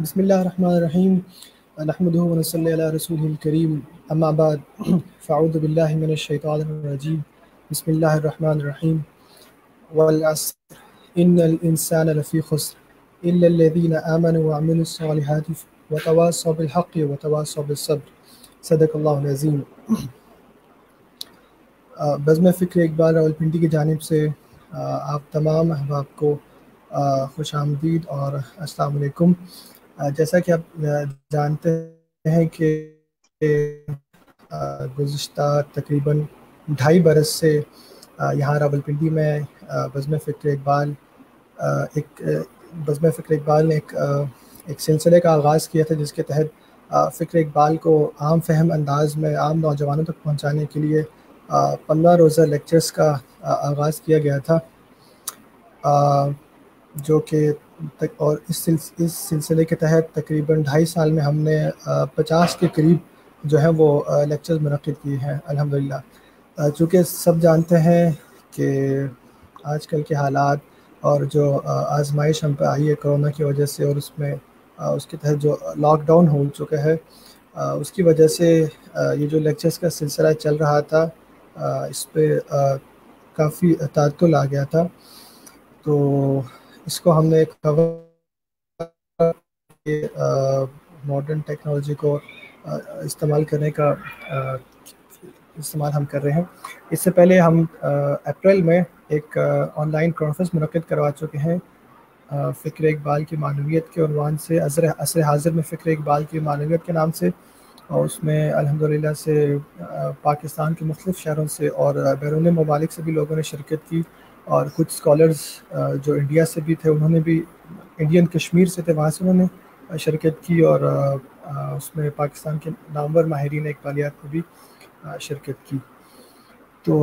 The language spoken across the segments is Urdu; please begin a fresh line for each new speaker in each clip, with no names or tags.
بسم الله الرحمن الرحيم. نحمده ونصلي على رسوله الكريم. أما بعد فأعوذ بالله من الشيطان الرجيم. بسم الله الرحمن الرحيم. والعصر إن الإنسان لفي خسر إلا الذين آمنوا وعملوا الصالحات وتواصوا بالحق وتواصوا بالصبر. صدق اللہ العظیم. بزم فکر اقبال راولپنڈی کی جانب سے آپ تمام احباب کو خوش آمدید اور السلام علیکم. جیسا کہ آپ جانتے ہیں کہ گزشتہ تقریباً 2.5 برس سے یہاں راولپنڈی میں بزم فکر اقبال نے ایک سلسلے کا آغاز کیا تھا، جس کے تحت فکر اقبال کو عام فہم انداز میں عام نوجوانوں تک پہنچانے کے لیے 15 روزہ لیکچرز کا آغاز کیا گیا تھا، جو کہ اور اس سلسلے کے تحت تقریباً 2.5 سال میں ہم نے 50 کے قریب جو ہیں وہ لیکچرز منعقد کیے ہیں الحمدللہ. چونکہ سب جانتے ہیں کہ آج کل کے حالات اور جو آزمائش ہم پہ آئی ہے کرونا کی وجہ سے، اور اس کے تحت جو لاک ڈاؤن ہو چکا ہے، اس کی وجہ سے یہ جو لیکچرز کا سلسلہ چل رہا تھا اس پہ کافی تعطل آ گیا تھا. تو اس کو ہم نے کور ماڈرن ٹیکنالوجی کو استعمال ہم کر رہے ہیں. اس سے پہلے ہم اپریل میں ایک آن لائن کانفرنس منعقد کروا چکے ہیں فکر اقبال کی معنویت کے عنوان سے، عصر حاضر میں فکر اقبال کی معنویت کے نام سے، اور اس میں الحمدللہ سے پاکستان کے مختلف شہروں سے اور بیرون ممالک سے بھی لوگوں نے شرکت کی، اور کچھ اسکالرز جو انڈیا سے بھی تھے، انہوں نے بھی انڈین کشمیر سے تھے، وہاں سے انہوں نے شرکت کی، اور اس میں پاکستان کے نامور ماہرین اقبالیات نے بھی شرکت کی. تو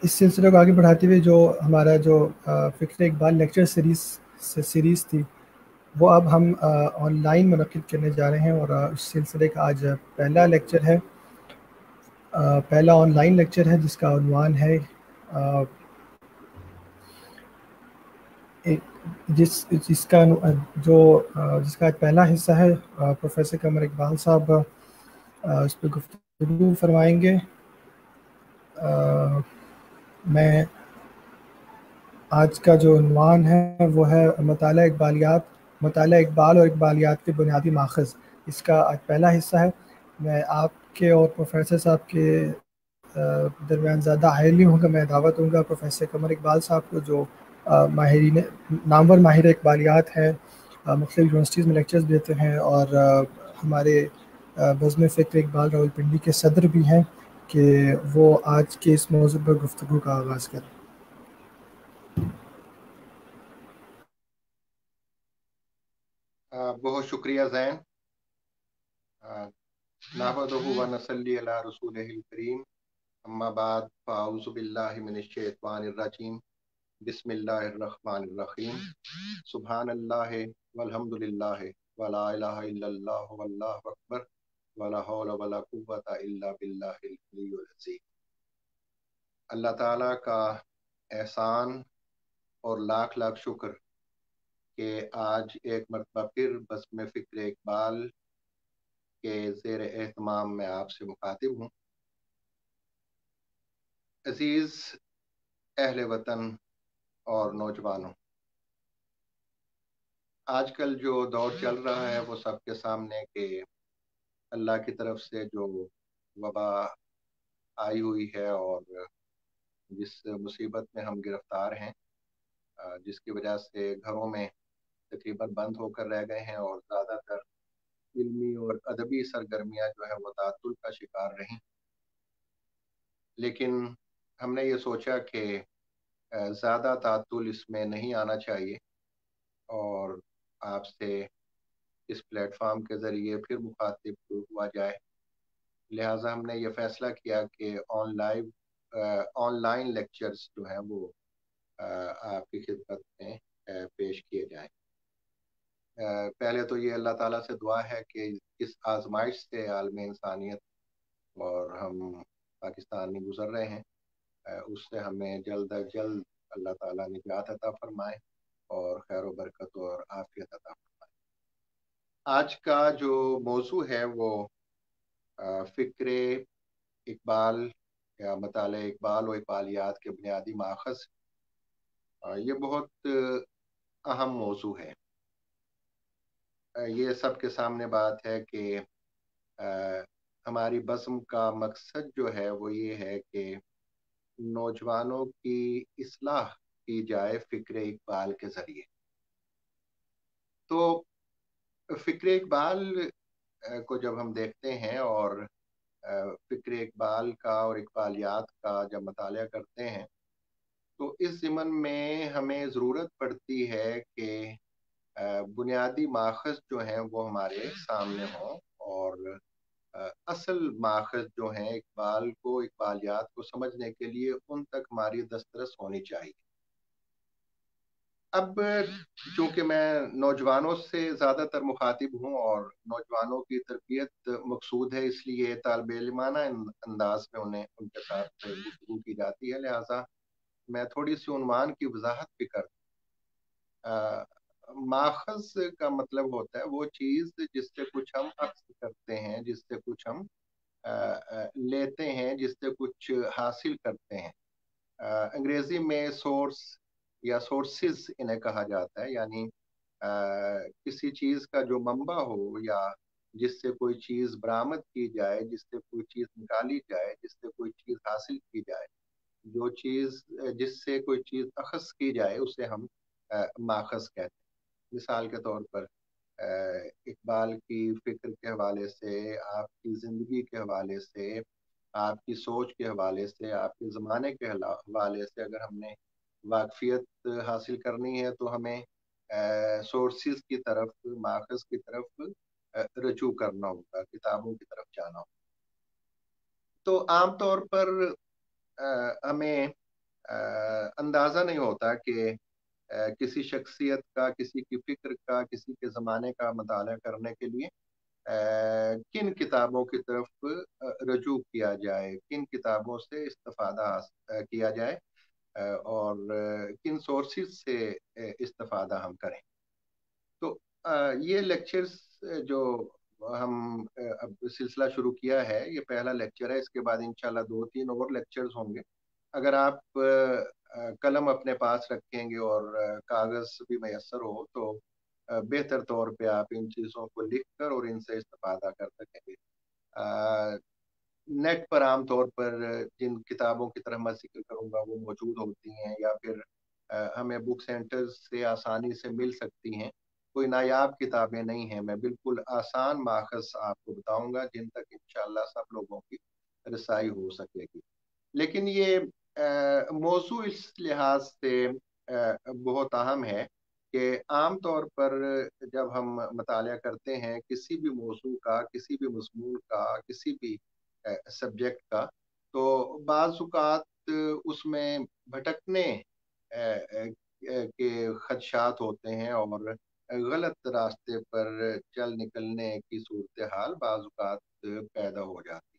اس سلسلے کو آگے بڑھاتے ہوئے جو ہمارا جو فکر اقبال لیکچر سیریز تھی، وہ اب ہم آن لائن منعقد کرنے جا رہے ہیں، اور اس سلسلے کا آج پہلا لیکچر ہے، پہلا آن لائن لیکچر ہے، جس کا عنوان ہے جس کا پہلا حصہ ہے پروفیسر قمر اقبال صاحب اس پہ گفتگو فرمائیں گے. میں آج کا جو عنوان ہے وہ ہے مطالعہ اقبال اور اقبالیات کے بنیادی ماخذ. اس کا آج پہلا حصہ ہے. میں آپ کے اور پروفیسر صاحب کے درمیان زیادہ حائل نہیں ہوں گا. میں دعوت دوں گا پروفیسر قمر اقبال صاحب کو، جو نامور ماہر اقبالیات ہیں، مختلف یونیورسٹیز میں لیکچرز دیتے ہیں، اور ہمارے بزم فکر اقبال راولپنڈی کے صدر بھی ہیں، کہ وہ آج کے اس موضوع پر گفتگو کا آغاز کریں.
بہت شکریہ زین. نحمدہ و نصلی علی رسولہ الکریم. اما بعد فاعوذ باللہ من الشیطان الرجیم. بسم اللہ الرحمن الرحیم. سبحان اللہ والحمد للہ ولا الہ الا اللہ واللہ اکبر ولا حول ولا قوۃ الا باللہ العلی العظیم. اللہ تعالیٰ کا احسان اور لاکھ لاکھ شکر کہ آج ایک مرتبہ پھر بزم فکر اقبال کے زیر اہتمام میں آپ سے مخاطب ہوں. عزیز اہل وطن اور نوجوانوں، آج کل جو دور چل رہا ہے وہ سب کے سامنے کہ اللہ کی طرف سے جو وبا آئی ہوئی ہے، اور جس مصیبت میں ہم گرفتار ہیں، جس کی وجہ سے گھروں میں تقریباً بند ہو کر رہ گئے ہیں، اور زیادہ تر علمی اور ادبی سرگرمیاں جو ہے وہ تعطل کا شکار رہیں. لیکن ہم نے یہ سوچا کہ زیادہ تعطل اس میں نہیں آنا چاہیے، اور آپ سے اس پلیٹ فارم کے ذریعے پھر مخاطب ہوا جائے. لہٰذا ہم نے یہ فیصلہ کیا کہ آن لائن لیکچرز جو ہیں وہ آپ کی خدمت میں پیش کیے جائیں. پہلے تو یہ اللہ تعالیٰ سے دعا ہے کہ اس آزمائش سے عالم انسانیت اور ہم پاکستان میں گزر رہے ہیں، اس سے ہمیں جلد از جلد اللہ تعالیٰ نجات عطا فرمائے اور خیر و برکت اور عافیت عطا فرمائے. آج کا جو موضوع ہے وہ فکر اقبال یا مطالعہ اقبال و اقبالیات کے بنیادی ماخذ، یہ بہت اہم موضوع ہے۔ یہ سب کے سامنے بات ہے کہ ہماری بزم کا مقصد جو ہے وہ یہ ہے کہ نوجوانوں کی اصلاح کی جائے فکر اقبال کے ذریعے۔ تو فکر اقبال کو جب ہم دیکھتے ہیں اور فکر اقبال کا اور اقبالیات کا جب مطالعہ کرتے ہیں تو اس ضمن میں ہمیں ضرورت پڑتی ہے کہ بنیادی ماخذ جو ہیں وہ ہمارے سامنے ہوں، اور اصل ماخذ جو ہیں اقبال کو، اقبالیات کو سمجھنے کے لیے ان تک ہماری دسترس ہونی چاہیے۔ اب چونکہ میں نوجوانوں سے زیادہ تر مخاطب ہوں اور نوجوانوں کی تربیت مقصود ہے، اس لیے طالب علمانہ انداز میں ان کے ساتھ گفتگو کی جاتی ہے، لہٰذا میں تھوڑی سی عنوان کی وضاحت بھی کر ماخذ کا مطلب ہوتا ہے وہ چیز جس سے کچھ ہم اخذ کرتے ہیں، جس سے کچھ ہم لیتے ہیں، جس سے کچھ حاصل کرتے ہیں۔ انگریزی میں سورس یا سورسز انہیں کہا جاتا ہے، یعنی کسی چیز کا جو منبع ہو یا جس سے کوئی چیز برآمد کی جائے، جس سے کوئی چیز نکالی جائے، جس سے کوئی چیز حاصل کی جائے، جو چیز جس سے کوئی چیز اخذ کی جائے اسے ہم ماخذ کہتے ہیں۔ مثال کے طور پر اقبال کی فکر کے حوالے سے، آپ کی زندگی کے حوالے سے، آپ کی سوچ کے حوالے سے، آپ کے زمانے کے حوالے سے اگر ہم نے واقفیت حاصل کرنی ہے تو ہمیں سورسز کی طرف، ماخذ کی طرف رجوع کرنا ہوگا، کتابوں کی طرف جانا ہوگا۔ تو عام طور پر ہمیں اندازہ نہیں ہوتا کہ کسی شخصیت کا، کسی کی فکر کا، کسی کے زمانے کا مطالعہ کرنے کے لیے کن کتابوں کی طرف رجوع کیا جائے، کن کتابوں سے استفادہ کیا جائے اور کن سورسز سے استفادہ ہم کریں۔ تو یہ لیکچرز جو ہم اب سلسلہ شروع کیا ہے، یہ پہلا لیکچر ہے، اس کے بعد انشاءاللہ 2-3 اور لیکچرز ہوں گے۔ اگر آپ قلم اپنے پاس رکھیں گے اور کاغذ بھی میسر ہو تو بہتر طور پہ آپ ان چیزوں کو لکھ کر اور ان سے استفادہ کر سکیں گے۔ نیٹ پر عام طور پر جن کتابوں کی طرح میں ذکر کروں گا وہ موجود ہوتی ہیں، یا پھر ہمیں بک سینٹر سے آسانی سے مل سکتی ہیں۔ کوئی نایاب کتابیں نہیں ہیں، میں بالکل آسان ماخذ آپ کو بتاؤں گا جن تک انشاءاللہ سب لوگوں کی رسائی ہو سکے گی۔ لیکن یہ موضوع اس لحاظ سے بہت اہم ہے کہ عام طور پر جب ہم مطالعہ کرتے ہیں کسی بھی موضوع کا، کسی بھی مضمون کا، کسی بھی سبجیکٹ کا، تو بعض اوقات اس میں بھٹکنے کے خدشات ہوتے ہیں اور غلط راستے پر چل نکلنے کی صورتحال بعض اوقات پیدا ہو جاتی ہے۔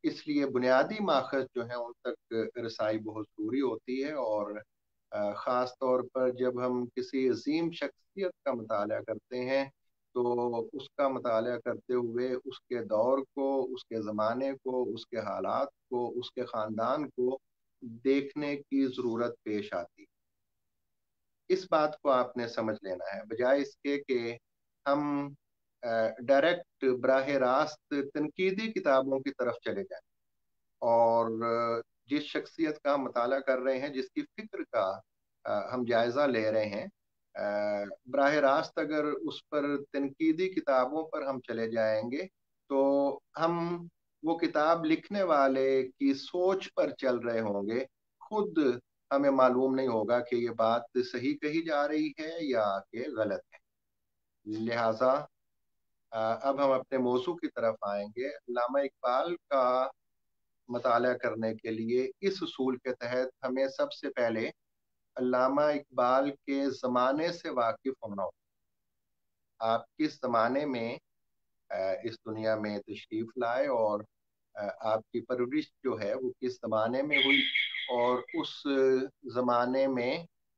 اس لیے بنیادی ماخذ جو ہیں ان تک رسائی بہت ضروری ہوتی ہے، اور خاص طور پر جب ہم کسی عظیم شخصیت کا مطالعہ کرتے ہیں تو اس کا مطالعہ کرتے ہوئے اس کے دور کو، اس کے زمانے کو، اس کے حالات کو، اس کے خاندان کو دیکھنے کی ضرورت پیش آتی ہے۔ اس بات کو آپ نے سمجھ لینا ہے، بجائے اس کے کہ ہم ڈائریکٹ براہ راست تنقیدی کتابوں کی طرف چلے جائیں اور جس شخصیت کا ہم مطالعہ کر رہے ہیں، جس کی فکر کا ہم جائزہ لے رہے ہیں، براہ راست اگر اس پر تنقیدی کتابوں پر ہم چلے جائیں گے تو ہم وہ کتاب لکھنے والے کی سوچ پر چل رہے ہوں گے، خود ہمیں معلوم نہیں ہوگا کہ یہ بات صحیح کہی جا رہی ہے یا کہ غلط ہے۔ لہٰذا اب ہم اپنے موضوع کی طرف آئیں گے۔ علامہ اقبال کا مطالعہ کرنے کے لیے اس اصول کے تحت ہمیں سب سے پہلے علامہ اقبال کے زمانے سے واقف ہونا ہوگا۔ آپ کس زمانے میں اس دنیا میں تشریف لائے اور آپ کی پرورش جو ہے وہ کس زمانے میں ہوئی، اور اس زمانے میں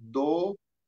2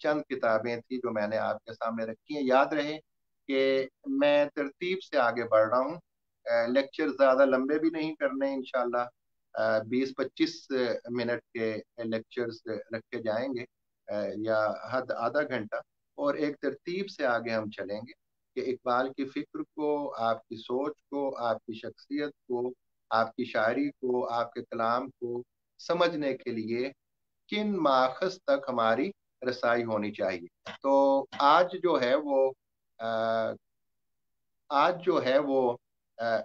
چند کتابیں تھی جو میں نے آپ کے سامنے رکھی ہیں. یاد رہے کہ میں ترتیب سے آگے بڑھ رہا ہوں. لیکچر زیادہ لمبے بھی نہیں کرنے انشاءاللہ. 20-25 منٹ کے لیکچرز رکھے جائیں گے یا حد آدھا گھنٹہ, اور ایک ترتیب سے آگے ہم چلیں گے کہ اقبال کی فکر کو, آپ کی سوچ کو, آپ کی شخصیت کو, آپ کی شاعری کو, آپ کے کلام کو سمجھنے کے لیے کن ماخذ تک ہماری رسائی ہونی چاہیے. تو آج جو ہے وہ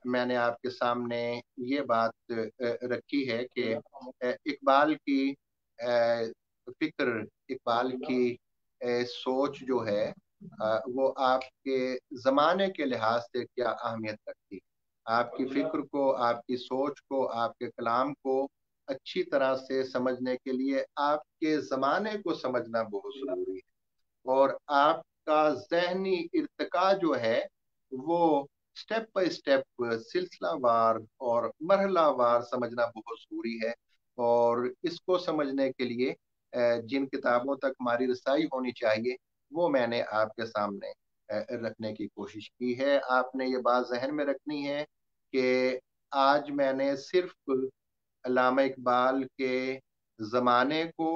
میں نے آپ کے سامنے یہ بات رکھی ہے کہ اقبال کی فکر, اقبال کی سوچ جو ہے وہ آپ کے زمانے کے لحاظ سے کیا اہمیت رکھتی ہے. آپ کی فکر کو, آپ کی سوچ کو, آپ کے کلام کو اچھی طرح سے سمجھنے کے لیے آپ کے زمانے کو سمجھنا بہت ضروری ہے, اور آپ کا ذہنی ارتقاء جو ہے وہ سٹیپ بائی سٹیپ, سلسلہ وار اور مرحلہ وار سمجھنا بہت ضروری ہے. اور اس کو سمجھنے کے لیے جن کتابوں تک ہماری رسائی ہونی چاہیے وہ میں نے آپ کے سامنے رکھنے کی کوشش کی ہے. آپ نے یہ بات ذہن میں رکھنی ہے کہ آج میں نے صرف علامہ اقبال کے زمانے کو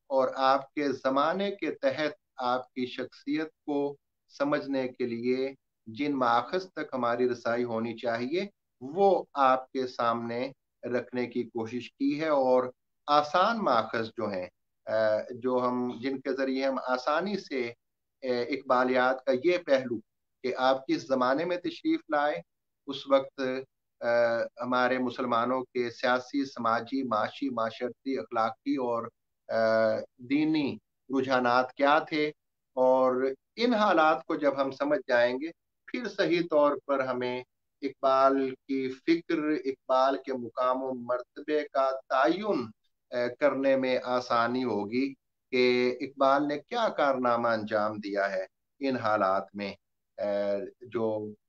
اور آپ کے زمانے کے تحت آپ کی شخصیت کو سمجھنے کے لیے جن ماخذ تک ہماری رسائی ہونی چاہیے وہ آپ کے سامنے رکھنے کی کوشش کی ہے. اور آسان ماخذ جو ہیں, جو جن کے ذریعے ہم آسانی سے اقبالیات کا یہ پہلو کہ آپ کس زمانے میں تشریف لائے, اس وقت ہمارے مسلمانوں کے سیاسی, سماجی, معاشی, معاشرتی, اخلاقی اور دینی رجحانات کیا تھے, اور ان حالات کو جب ہم سمجھ جائیں گے پھر صحیح طور پر ہمیں اقبال کی فکر, اقبال کے مقام و مرتبے کا تعین کرنے میں آسانی ہوگی کہ اقبال نے کیا کارنامہ انجام دیا ہے ان حالات میں جو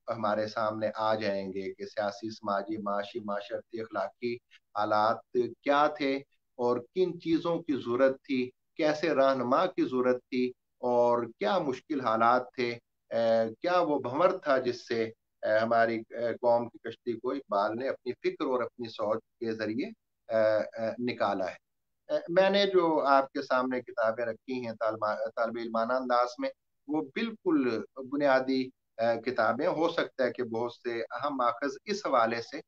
ہمارے سامنے آ جائیں گے کہ سیاسی, سماجی, معاشی, معاشرتی, اخلاقی حالات کیا تھے اور کن چیزوں کی ضرورت تھی, کیسے رہنما کی ضرورت تھی, اور کیا مشکل حالات تھے, کیا وہ بھنور تھا جس سے ہماری قوم کی کشتی کو اقبال نے اپنی فکر اور اپنی سوچ کے ذریعے نکالا ہے. میں نے جو آپ کے سامنے کتابیں رکھی ہیں طالب علمانہ انداز میں, وہ بالکل بنیادی کتابیں. ہو سکتا ہے کہ بہت سے اہم ماخذ اس حوالے سے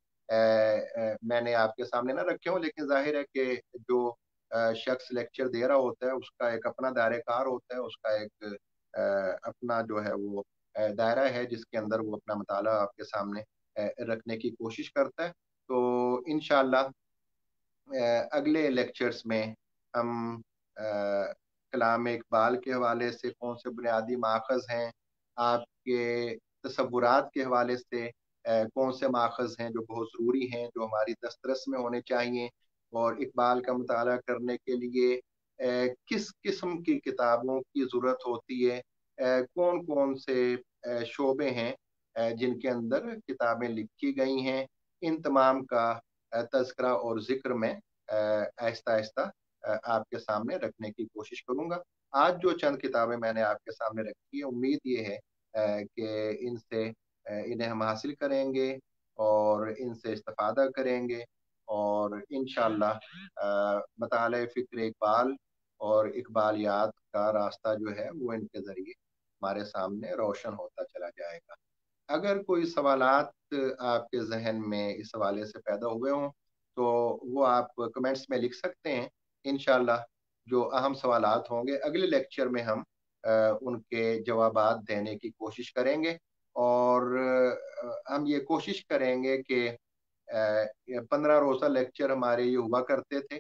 میں نے آپ کے سامنے نہ رکھے ہوں, لیکن ظاہر ہے کہ جو شخص لیکچر دے رہا ہوتا ہے اس کا ایک اپنا دائرہ کار ہوتا ہے, اس کا ایک اپنا جو ہے وہ دائرہ ہے جس کے اندر وہ اپنا مطالعہ آپ کے سامنے رکھنے کی کوشش کرتا ہے. تو انشاءاللہ اگلے لیکچرز میں ہم کلام اقبال کے حوالے سے کون سے بنیادی ماخذ ہیں, آپ کے تصورات کے حوالے سے کون سے ماخذ ہیں جو بہت ضروری ہیں, جو ہماری دسترس میں ہونے چاہیے, اور اقبال کا مطالعہ کرنے کے لیے کس قسم کی کتابوں کی ضرورت ہوتی ہے, کون کون سے شعبے ہیں جن کے اندر کتابیں لکھی گئی ہیں. ان تمام کا تذکرہ اور ذکر میں آہستہ آہستہ آپ کے سامنے رکھنے کی کوشش کروں گا. آج جو چند کتابیں میں نے آپ کے سامنے رکھی ہے, امید یہ ہے کہ انہیں ہم حاصل کریں گے اور ان سے استفادہ کریں گے, اور انشاءاللہ مطالعہ فکر اقبال اور اقبالیات کا راستہ جو ہے وہ ان کے ذریعے ہمارے سامنے روشن ہوتا چلا جائے گا. اگر کوئی سوالات آپ کے ذہن میں اس حوالے سے پیدا ہوئے ہوں تو وہ آپ کمنٹس میں لکھ سکتے ہیں. انشاءاللہ جو اہم سوالات ہوں گے اگلے لیکچر میں ہم ان کے جوابات دینے کی کوشش کریں گے, اور ہم یہ کوشش کریں گے کہ 15 روزہ لیکچر ہمارے یہ ہوا کرتے تھے,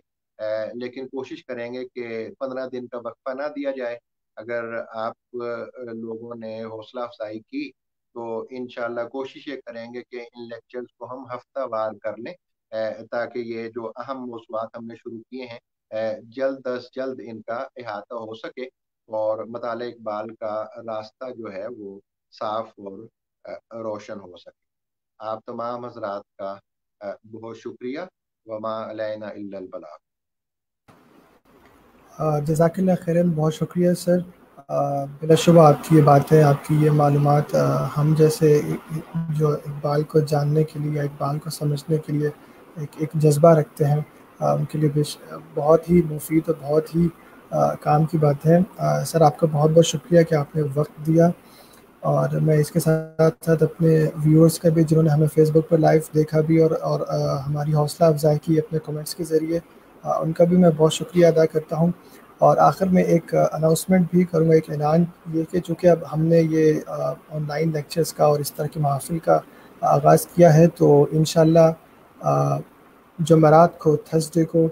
لیکن کوشش کریں گے کہ 15 دن کا وقفہ نہ دیا جائے. اگر آپ لوگوں نے حوصلہ افزائی کی تو انشاءاللہ کوشش یہ کریں گے کہ ان لیکچرز کو ہم ہفتہ وار کر لیں, تاکہ یہ جو اہم موضوعات ہم نے شروع کیے ہیں جلد از جلد ان کا احاطہ ہو سکے, اور مطالعہ اقبال کا راستہ جو ہے وہ صاف اور روشن ہو سکے. آپ تمام حضرات کا بہت شکریہ. وما علینا الا البلاغ.
جزاک اللہ خیرن، بہت شکریہ سر۔ بلا شبہ آپ کی یہ باتیں، آپ کی یہ معلومات ہم جیسے جو اقبال کو جاننے کے لیے یا اقبال کو سمجھنے کے لیے ایک جذبہ رکھتے ہیں، ان کے لیے بہت ہی مفید اور بہت ہی کام کی بات ہے۔ سر آپ کا بہت بہت شکریہ کہ آپ نے وقت دیا، اور میں اس کے ساتھ ساتھ اپنے ویورز کا بھی، جنہوں نے ہمیں فیس بک پر لائیو دیکھا بھی اور ہماری حوصلہ افزائی کی اپنے کمنٹس کے ذریعے، ان کا بھی میں بہت شکریہ ادا کرتا ہوں۔ اور آخر میں ایک اناؤنسمنٹ بھی کروں گا، ایک اعلان، یہ کہ چونکہ اب ہم نے یہ آن لائن لیکچرز کا اور اس طرح کی محافل کا آغاز کیا ہے، تو انشاءاللہ جمعرات کو، تھرسڈے کو،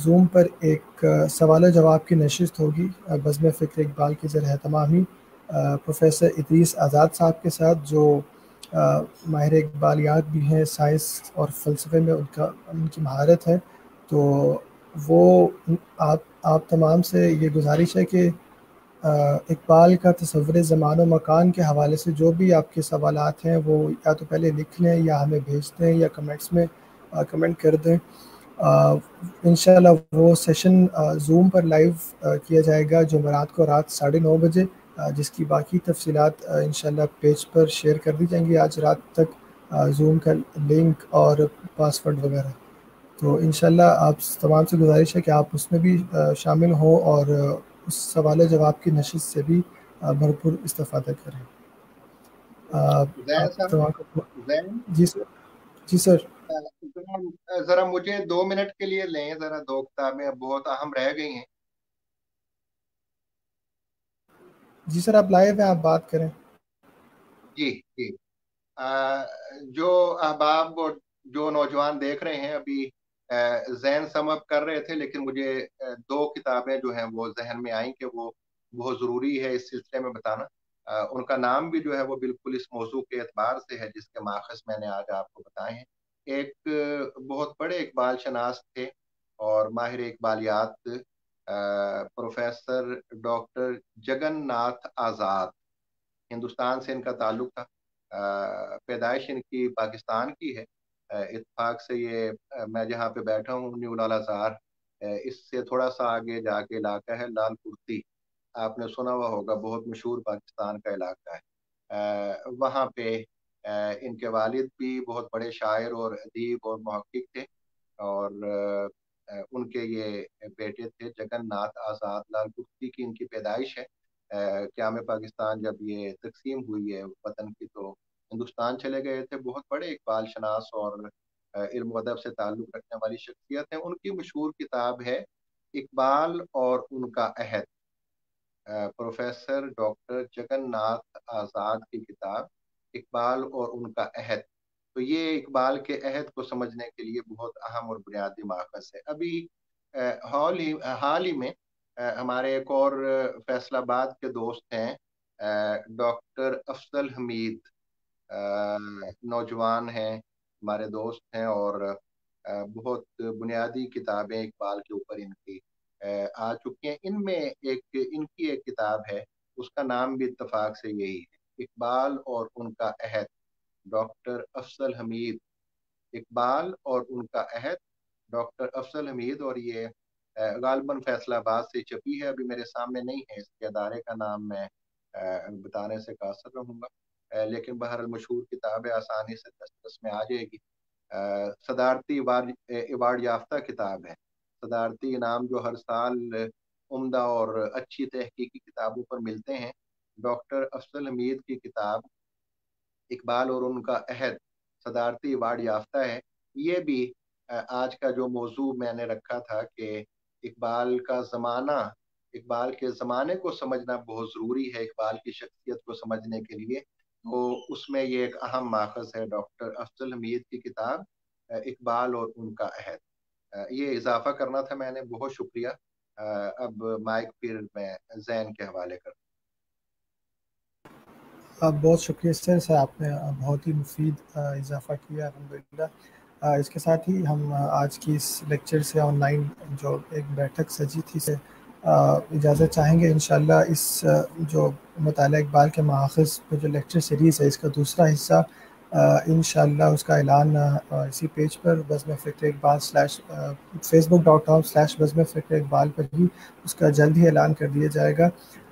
زوم پر ایک سوال و جواب کی نشست ہوگی بزم فکر اقبال کی زیر اہتمامی پروفیسر ادریس آزاد صاحب کے ساتھ، جو ماہر اقبالیات بھی ہیں، سائنس اور فلسفے میں ان کی مہارت ہے۔ تو وہ آپ تمام سے یہ گزارش ہے کہ اقبال کا تصور زمان و مکان کے حوالے سے جو بھی آپ کے سوالات ہیں، وہ یا تو پہلے لکھ لیں یا ہمیں بھیج دیں یا کمنٹس میں کمنٹ کر دیں۔ انشاءاللہ وہ سیشن زوم پر لائیو کیا جائے گا جمعرات کو رات 9:30 بجے، جس کی باقی تفصیلات انشاءاللہ پیج پر شیئر کر دی جائیں گی آج رات تک، زوم کا لنک اور پاسورڈ وغیرہ۔ تو انشاءاللہ آپ تمام سے گزارش ہے کہ آپ اس میں بھی شامل ہوں اور اس سوال و جواب کی نشست سے بھی بھرپور استفادہ کریں۔
زین
آپ
صاحب،
تمام کو
زین
جی سر، جی سر،
ذرا مجھے 2 منٹ کے لیے لیں، ذرا 2 کتابیں بہت اہم رہ گئی ہیں۔
جی سر، آپ لائیو ہیں، آپ بات کریں۔
جی جی، جو احباب اور جو نوجوان دیکھ رہے ہیں، ابھی ذہن سم اپ کر رہے تھے، لیکن مجھے 2 کتابیں جو ہیں وہ ذہن میں آئیں کہ وہ بہت ضروری ہے اس سلسلے میں بتانا۔ ان کا نام بھی جو ہے وہ بالکل اس موضوع کے اعتبار سے ہے جس کے ماخذ میں نے آج آپ کو بتائے ہیں۔ ایک بہت بڑے اقبال شناس تھے اور ماہر اقبالیات، پروفیسر ڈاکٹر جگن ناتھ آزاد، ہندوستان سے ان کا تعلق تھا۔ پیدائش ان کی پاکستان کی ہے۔ اتفاق سے یہ میں جہاں پہ بیٹھا ہوں، نیو لال آزار، اس سے تھوڑا سا آگے جا کے علاقہ ہے لال کرتی، آپ نے سنا ہوا ہوگا، بہت مشہور پاکستان کا علاقہ ہے۔ وہاں پہ ان کے والد بھی بہت بڑے شاعر اور ادیب اور محقق تھے، اور ان کے یہ بیٹے تھے جگن ناتھ آزاد۔ لال کرتی کی ان کی پیدائش ہے۔ قیام پاکستان جب یہ تقسیم ہوئی ہے وطن کی، تو ہندوستان چلے گئے تھے۔ بہت بڑے اقبال شناس اور علم و ادب سے تعلق رکھنے والی شخصیت ہیں۔ ان کی مشہور کتاب ہے اقبال اور ان کا عہد، پروفیسر ڈاکٹر جگن ناتھ آزاد کی کتاب اقبال اور ان کا عہد۔ تو یہ اقبال کے عہد کو سمجھنے کے لیے بہت اہم اور بنیادی ماخذ ہے۔ ابھی حال ہی میں ہمارے ایک اور فیصل آباد کے دوست ہیں، ڈاکٹر افضل حمید، نوجوان ہیں، ہمارے دوست ہیں، اور بہت بنیادی کتابیں اقبال کے اوپر ان کی آ چکی ہیں۔ ان میں ان کی ایک کتاب ہے، اس کا نام بھی اتفاق سے یہی ہے، اقبال اور ان کا عہد، ڈاکٹر افضل حمید، اقبال اور ان کا عہد، ڈاکٹر افضل حمید۔ اور یہ غالباً فیصل آباد سے چھپی ہے، ابھی میرے سامنے نہیں ہے، اس کے ادارے کا نام میں بتانے سے قاصر رہوں گا، لیکن بہرحال مشہور کتاب ہے، آسانی سے دسترس میں آ جائے گی۔ صدارتی ایوارڈ یافتہ کتاب ہے، صدارتی انعام جو ہر سال عمدہ اور اچھی تحقیقی کتابوں پر ملتے ہیں۔ ڈاکٹر افضل حمید کی کتاب اقبال اور ان کا عہد صدارتی ایوارڈ یافتہ ہے۔ یہ بھی آج کا جو موضوع میں نے رکھا تھا کہ اقبال کا زمانہ، اقبال کے زمانے کو سمجھنا بہت ضروری ہے اقبال کی شخصیت کو سمجھنے کے لیے، تو اس میں یہ ایک اہم ماخذ ہے ڈاکٹر افضل حمید کی کتاب اقبال اور ان کا عہد۔ یہ اضافہ کرنا تھا میں نے، بہت شکریہ۔ اب مائک پھر میں زین کے حوالے کرتا ہوں۔
بہت شکریہ سر، آپ نے بہت ہی مفید اضافہ کیا الحمدللہ۔ اس کے ساتھ ہی ہم آج کی اس لیکچر سے آن لائن جو ایک بیٹھک سجی تھی سے اجازت چاہیں گے۔ انشاءاللہ اس جو مطالعہ اقبال کے ماخذ پہ جو لیکچر سیریز ہے، اس کا دوسرا حصہ انشاءاللہ اس کا اعلان اسی پیج پر بزم فکر اقبال facebook.com/بزم فکر اقبال پر بھی اس کا جلد ہی اعلان کر دیا جائے گا.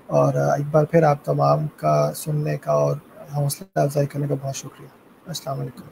اور ایک بار پھر آپ تمام کا سننے کا اور حوصلہ افزائی کرنے کا بہت شکریہ. السلام علیکم.